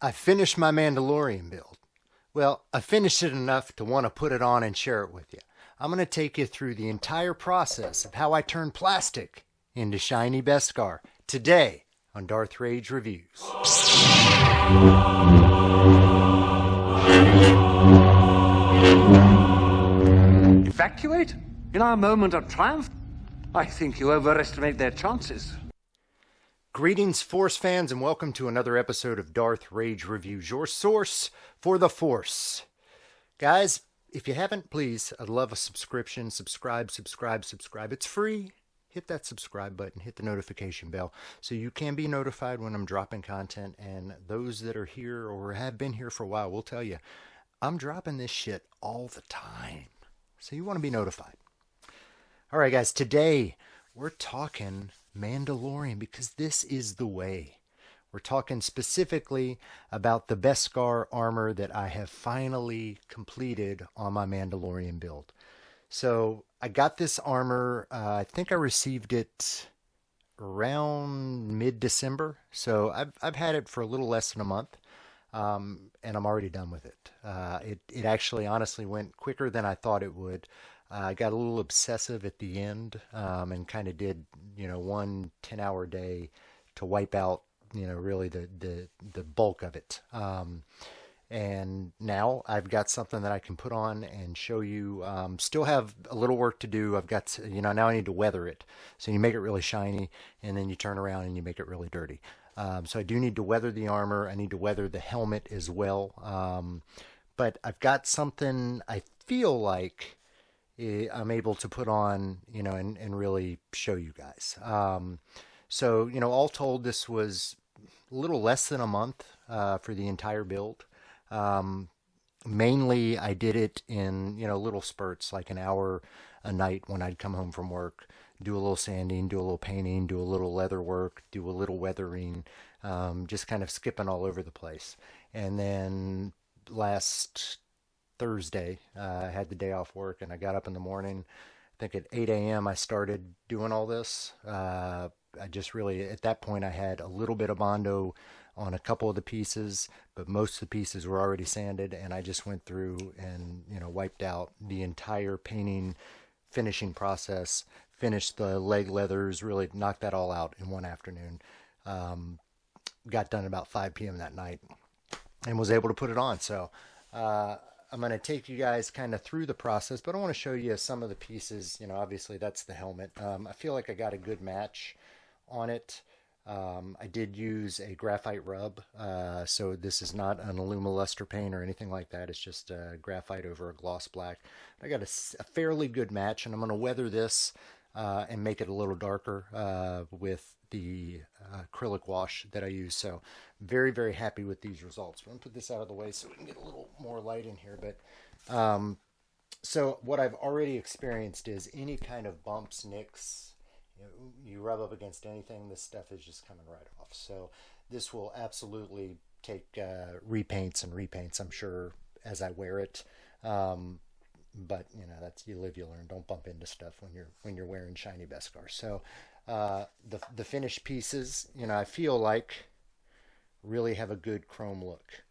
I finished my Mandalorian build. Well, I finished it enough to want to put it on and share it with you. I'm going to take you through the entire process of how I turned plastic into shiny Beskar today on Darth Rage Reviews. Evacuate? In our moment of triumph? I think you overestimate their chances. Greetings, Force fans, and welcome to another episode of Darth Rage Reviews, your source for the Force. Guys, if you haven't, please, I'd love a subscription. Subscribe. It's free. Hit that subscribe button, hit the notification bell, so you can be notified when I'm dropping content. And those that are here or have been here for a while will tell you, I'm dropping this shit all the time. So you want to be notified. All right, guys, today we're talking Mandalorian because this is the way. We're talking specifically about the Beskar armor that I have finally completed on my Mandalorian build. So I got this armor, I think I received it around mid-December. So I've had it for a little less than a month, and I'm already done with it. It actually honestly went quicker than I thought it would. I got a little obsessive at the end, and kind of did, one 10-hour day to wipe out, really the bulk of it. And now I've got something that I can put on and show you. Still have a little work to do. I've got, now I need to weather it. So you make it really shiny, and then you turn around and you make it really dirty. So I do need to weather the armor. I need to weather the helmet as well. But I've got something I feel like I'm able to put on, and really show you guys. So, all told, this was a little less than a month for the entire build. Mainly I did it in, little spurts, like an hour a night when I'd come home from work, do a little sanding, do a little painting, do a little leather work, do a little weathering, just kind of skipping all over the place. And then last Thursday, I had the day off work and I got up in the morning. I think at 8 a.m. I started doing all this. I just really, at that point, I had a little bit of Bondo on a couple of the pieces, but most of the pieces were already sanded, and I just went through and, wiped out the entire painting, finishing process, finished the leg leathers, really knocked that all out in one afternoon. Got done about 5 p.m. that night and was able to put it on. So, I'm going to take you guys kind of through the process, but I want to show you some of the pieces. Obviously that's the helmet. I feel like I got a good match on it. I did use a graphite rub, so this is not an Alumoluster paint or anything like that. It's just graphite over a gloss black. I got a fairly good match, and I'm going to weather this and make it a little darker with the acrylic wash that I use. So very, very happy with these results. I'm going to put this out of the way so we can get a little more light in here. But so what I've already experienced is any kind of bumps, nicks, you rub up against anything, this stuff is just coming right off. So this will absolutely take repaints and repaints, I'm sure, as I wear it. But that's, you live, you learn. Don't bump into stuff when you're wearing shiny Beskar. So the finished pieces, I feel like really have a good chrome look.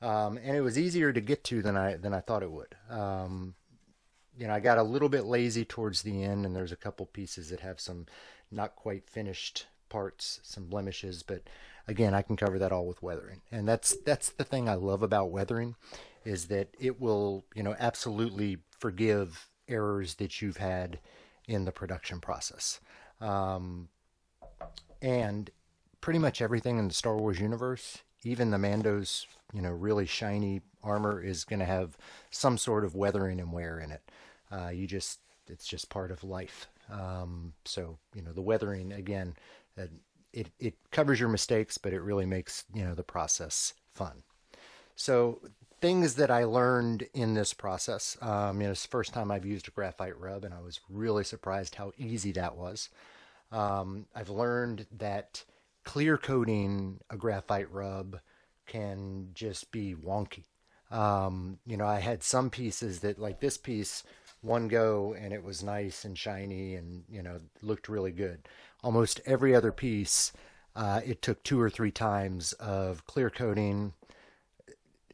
And it was easier to get to than I thought it would. I got a little bit lazy towards the end, and there's a couple pieces that have some not quite finished parts, some blemishes, but again, I can cover that all with weathering. And that's the thing I love about weathering, is that it will, absolutely forgive errors that you've had in the production process. And pretty much everything in the Star Wars universe, even the Mando's, really shiny armor, is going to have some sort of weathering and wear in it. It's just part of life. So, the weathering, again, it covers your mistakes, but it really makes, the process fun. So things that I learned in this process, it's the first time I've used a graphite rub, and I was really surprised how easy that was. I've learned that clear coating a graphite rub can just be wonky. I had some pieces that, like this piece, one go and it was nice and shiny and, looked really good. Almost every other piece, it took 2 or 3 times of clear coating,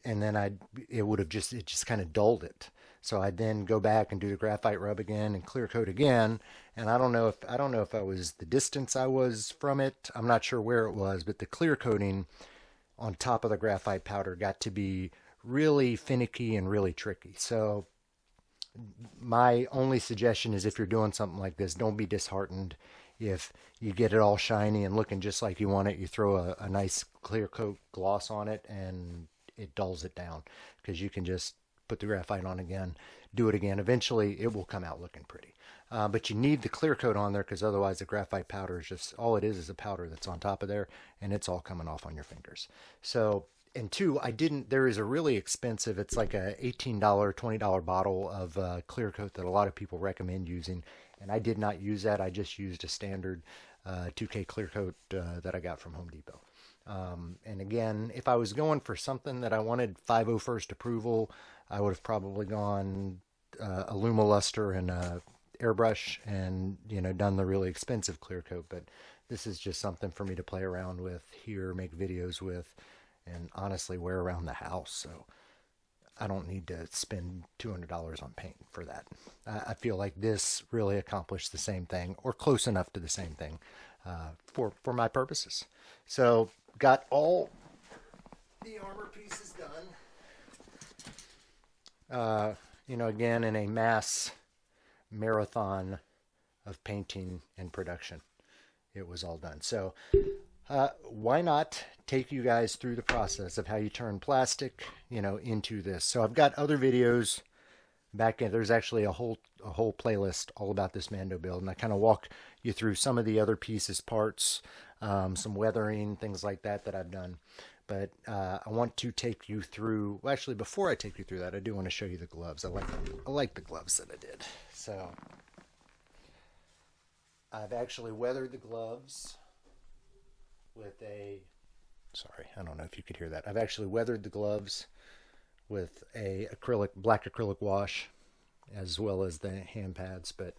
and then it just kind of dulled it. So I'd then go back and do the graphite rub again and clear coat again. And I don't know if I was the distance I was from it. I'm not sure where it was, but the clear coating on top of the graphite powder got to be really finicky and really tricky. So my only suggestion is, if you're doing something like this, don't be disheartened if you get it all shiny and looking just like you want it. You throw a nice clear coat gloss on it and it dulls it down, because you can just put the graphite on again, do it again. Eventually it will come out looking pretty. But you need the clear coat on there, because otherwise the graphite powder is just, all it is a powder that's on top of there, and it's all coming off on your fingers. So, and two, there is a really expensive, it's like a $18, $20 bottle of clear coat that a lot of people recommend using. And I did not use that. I just used a standard 2K clear coat that I got from Home Depot. And again, if I was going for something that I wanted 501st approval, I would have probably gone a Lumiluster and a airbrush and, done the really expensive clear coat. But this is just something for me to play around with here, make videos with, and honestly wear around the house. So I don't need to spend $200 on paint for that. I feel like this really accomplished the same thing, or close enough to the same thing, for my purposes. So got all the armor pieces done. Again, in a mass marathon of painting and production, it was all done. So why not take you guys through the process of how you turn plastic, into this. So I've got other videos back in. There's actually a whole playlist all about this Mando build, and I kind of walk you through some of the other pieces, parts, some weathering, things like that I've done. But I want to take you through. Well, actually, before I take you through that, I do want to show you the gloves. I like the gloves that I did. So I've actually weathered the gloves with a, sorry, I don't know if you could hear that. I've actually weathered the gloves with a black acrylic wash, as well as the hand pads. But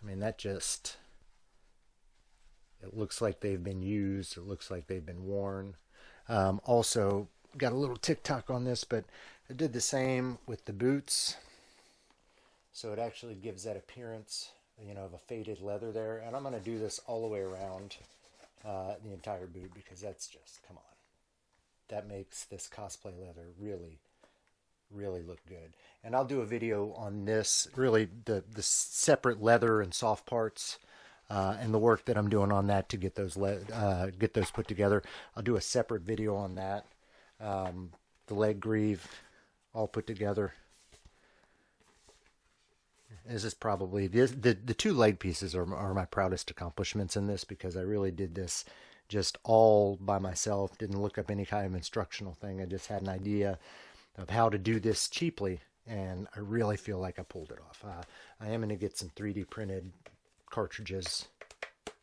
I mean, that just, it looks like they've been used. It looks like they've been worn. Also got a little TikTok on this, but I did the same with the boots. So it actually gives that appearance, of a faded leather there. And I'm going to do this all the way around the entire boot, because that's just, come on. That makes this cosplay leather really, really look good. And I'll do a video on this, really the separate leather and soft parts, and the work that I'm doing on that to get those put together. I'll do a separate video on that. The leg greave all put together. This is probably the two leg pieces are my proudest accomplishments in this, because I really did this just all by myself. Didn't look up any kind of instructional thing. I just had an idea of how to do this cheaply, and I really feel like I pulled it off. I am going to get some 3D printed cartridges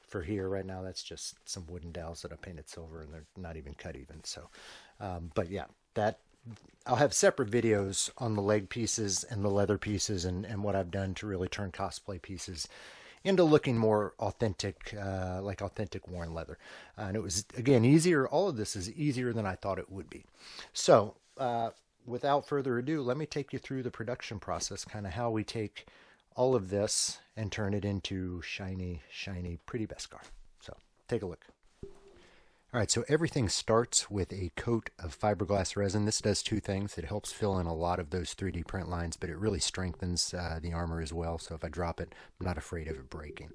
for here. Right now that's just some wooden dowels that I painted silver, and they're not even cut even. So but yeah, that I'll have separate videos on the leg pieces and the leather pieces, and what I've done to really turn cosplay pieces into looking more authentic, like authentic worn leather. And it was, again, easier. All of this is easier than I thought it would be. So without further ado, let me take you through the production process, kind of how we take all of this and turn it into shiny, shiny, pretty Beskar. So take a look. All right, so everything starts with a coat of fiberglass resin. This does two things. It helps fill in a lot of those 3D print lines, but it really strengthens the armor as well. So if I drop it, I'm not afraid of it breaking.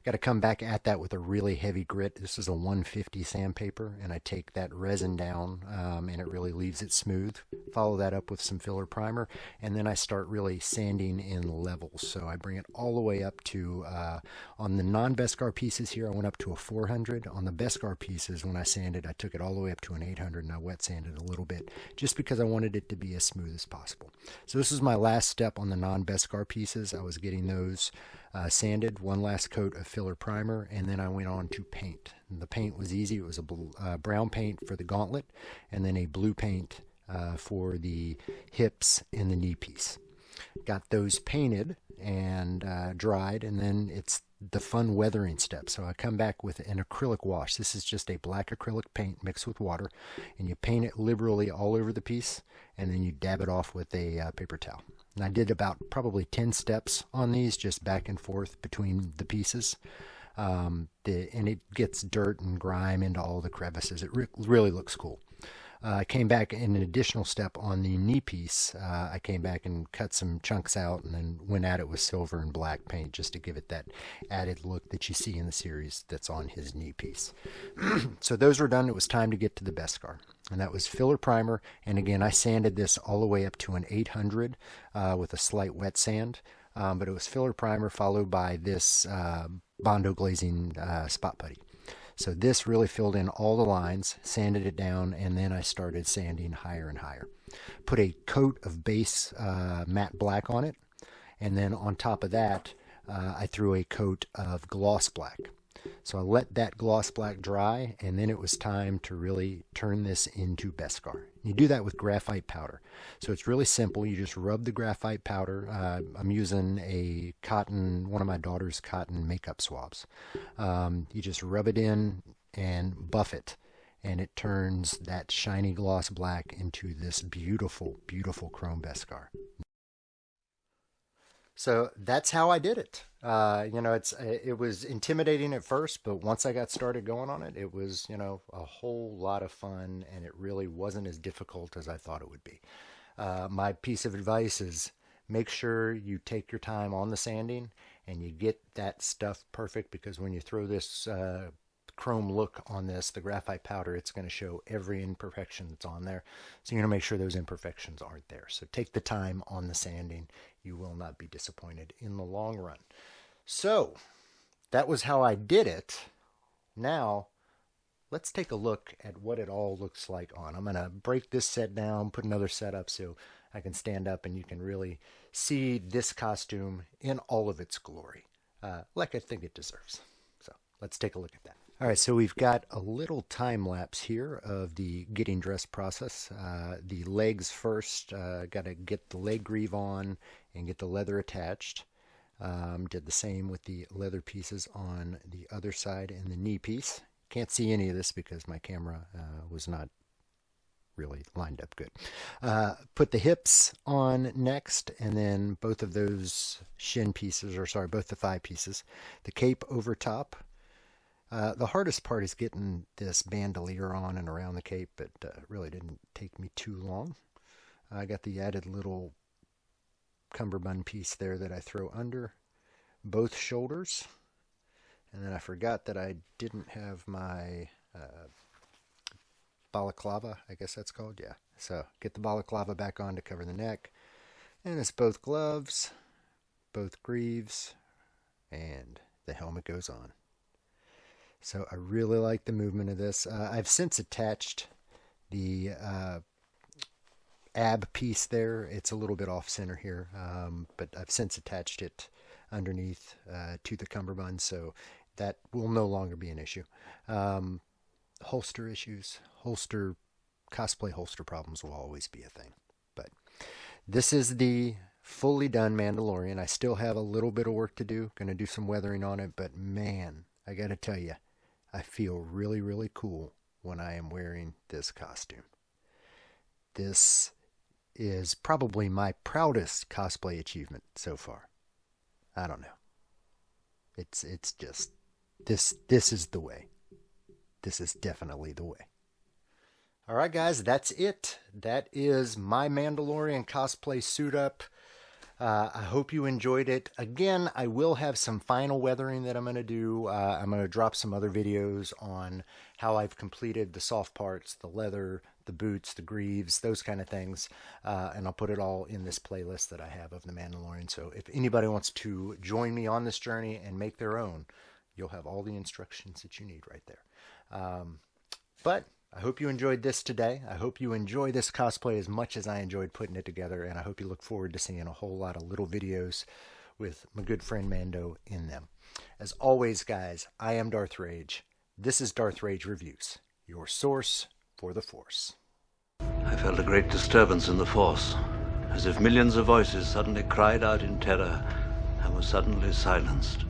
Got to come back at that with a really heavy grit. This is a 150 sandpaper, and I take that resin down, and it really leaves it smooth. Follow that up with some filler primer, and then I start really sanding in levels. So I bring it all the way up to, on the non-Beskar pieces here, I went up to a 400. On the Beskar pieces, when I sanded, I took it all the way up to an 800, and I wet sanded a little bit, just because I wanted it to be as smooth as possible. So this is my last step on the non-Beskar pieces. I was getting those sanded, one last coat of filler primer, and then I went on to paint. And the paint was easy. It was a brown paint for the gauntlet, and then a blue paint for the hips and the knee piece. Got those painted and dried, and then it's the fun weathering step. So I come back with an acrylic wash. This is just a black acrylic paint mixed with water, and you paint it liberally all over the piece, and then you dab it off with a paper towel. And I did about probably 10 steps on these, just back and forth between the pieces. And it gets dirt and grime into all the crevices. It really looks cool. I came back in an additional step on the knee piece. I came back and cut some chunks out and then went at it with silver and black paint just to give it that added look that you see in the series that's on his knee piece. So those were done. It was time to get to the Beskar. And that was filler primer. And again, I sanded this all the way up to an 800 with a slight wet sand. But it was filler primer followed by this Bondo glazing spot putty. So this really filled in all the lines, sanded it down, and then I started sanding higher and higher. Put a coat of base matte black on it, and then on top of that, I threw a coat of gloss black. So I let that gloss black dry, and then it was time to really turn this into Beskar. You do that with graphite powder. So it's really simple. You just rub the graphite powder. I'm using a cotton, one of my daughter's cotton makeup swabs. You just rub it in and buff it, and it turns that shiny gloss black into this beautiful, beautiful chrome Beskar. So that's how I did it. It was intimidating at first, but once I got started going on it, it was, a whole lot of fun, and it really wasn't as difficult as I thought it would be. My piece of advice is make sure you take your time on the sanding and you get that stuff perfect, because when you throw this chrome look on this, the graphite powder, it's going to show every imperfection that's on there. So you're going to make sure those imperfections aren't there. So take the time on the sanding. You will not be disappointed in the long run. So that was how I did it. Now let's take a look at what it all looks like on. I'm going to break this set down, put another set up so I can stand up and you can really see this costume in all of its glory, like I think it deserves. So let's take a look at that. All right, so we've got a little time lapse here of the getting dressed process. The legs first, got to get the leg greave on and get the leather attached. Did the same with the leather pieces on the other side and the knee piece. Can't see any of this because my camera was not really lined up good. Put the hips on next, and then both of those shin pieces, or sorry, both the thigh pieces. The cape over top. The hardest part is getting this bandolier on and around the cape, but really didn't take me too long. I got the added little cummerbund piece there that I throw under both shoulders. And then I forgot that I didn't have my balaclava, I guess that's called, yeah. So get the balaclava back on to cover the neck. And it's both gloves, both greaves, and the helmet goes on. So I really like the movement of this. I've since attached the ab piece there. It's a little bit off center here, but I've since attached it underneath to the cummerbund, so that will no longer be an issue. Holster issues, cosplay holster problems will always be a thing. But this is the fully done Mandalorian. I still have a little bit of work to do. Going to do some weathering on it, but man, I got to tell you, I feel really, really cool when I am wearing this costume. This is probably my proudest cosplay achievement so far. I don't know. It's just, this is the way. This is definitely the way. All right, guys, that's it. That is my Mandalorian cosplay suit up. I hope you enjoyed it. Again, I will have some final weathering that I'm going to do. I'm going to drop some other videos on how I've completed the soft parts, the leather, the boots, the greaves, those kind of things. And I'll put it all in this playlist that I have of the Mandalorian. So if anybody wants to join me on this journey and make their own, you'll have all the instructions that you need right there. But I hope you enjoyed this today. I hope you enjoy this cosplay as much as I enjoyed putting it together, and I hope you look forward to seeing a whole lot of little videos with my good friend Mando in them. As always, guys, I am Darth Rage. This is Darth Rage Reviews, your source for the Force. I felt a great disturbance in the Force, as if millions of voices suddenly cried out in terror and were suddenly silenced.